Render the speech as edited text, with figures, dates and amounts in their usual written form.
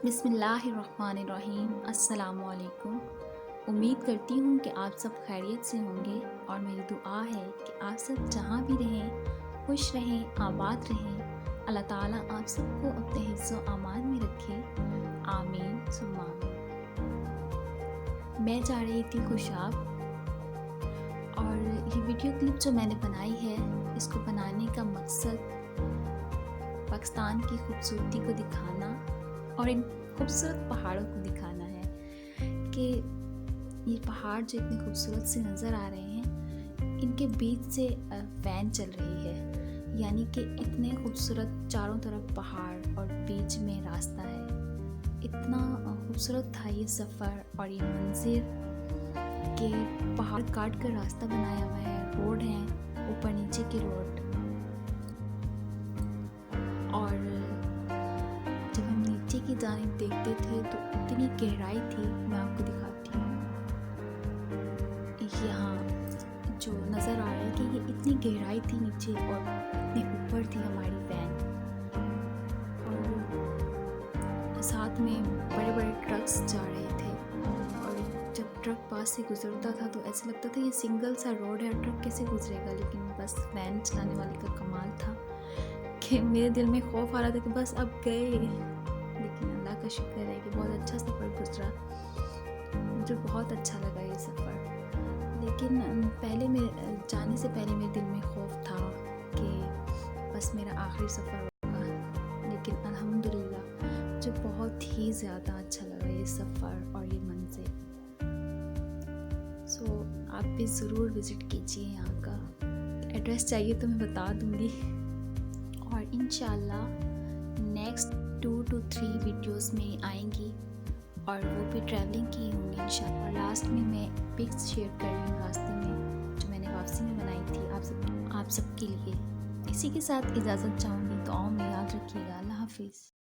بسم اللہ الرحمن الرحیم۔ السلام علیکم۔ امید کرتی ہوں کہ آپ سب خیریت سے ہوں گے، اور میری دعا ہے کہ آپ سب جہاں بھی رہیں خوش رہیں، آباد رہیں۔ اللہ تعالیٰ آپ سب کو اپنے حفظ و امان میں رکھے، آمین ثم آمین۔ میں جا رہی تھی خوشاب، اور یہ ویڈیو کلپ جو میں نے بنائی ہے، اس کو بنانے کا مقصد پاکستان کی خوبصورتی کو دکھانا اور ان خوبصورت پہاڑوں کو دکھانا ہے کہ یہ پہاڑ جو اتنے خوبصورت سے نظر آ رہے ہیں، ان کے بیچ سے وین چل رہی ہے، یعنی کہ اتنے خوبصورت چاروں طرف پہاڑ اور بیچ میں راستہ ہے۔ اتنا خوبصورت تھا یہ سفر اور یہ منظر کہ پہاڑ کاٹ کر راستہ بنایا ہوا ہے، روڈ ہیں اوپر نیچے کی روڈ، اور جب ہم نیچے کی جانب دیکھتے تھے تو اتنی گہرائی تھی، میں آپ کو دکھاتی ہوں۔ یہاں جو نظر آ رہا ہے کہ یہ اتنی گہرائی تھی نیچے اور اتنے اوپر تھی ہماری وین، اور ساتھ میں بڑے بڑے ٹرکس جا رہے تھے، اور جب ٹرک پاس سے گزرتا تھا تو ایسا لگتا تھا یہ سنگل سا روڈ ہے، ٹرک کیسے گزرے گا، لیکن بس وین چلانے والے کا کمال تھا کہ میرے دل میں خوف آ رہا تھا کہ بس اب گئے، لیکن اللہ کا شکر ہے کہ بہت اچھا سفر گزرا۔ مجھے بہت اچھا لگا یہ سفر، لیکن جانے سے پہلے میرے دل میں خوف تھا کہ بس میرا آخری سفر ہوگا، لیکن الحمدللہ مجھے بہت ہی زیادہ اچھا لگا یہ سفر اور یہ منظر۔ سو آپ بھی ضرور وزٹ کیجیے، یہاں کا ایڈریس چاہیے تو میں بتا دوں گی، اور انشاءاللہ نیکسٹ 2 to 3 ویڈیوز میں آئیں گی، اور وہ بھی ٹریولنگ کی ہوں گی انشاءاللہ۔ لاسٹ میں پکس شیئر کر رہی ہوں راستے میں جو میں نے واپسی میں بنائی تھی آپ سب کے لیے۔ اسی کے ساتھ اجازت چاہوں گی، دعاؤں میں یاد رکھیے گا۔ اللہ حافظ۔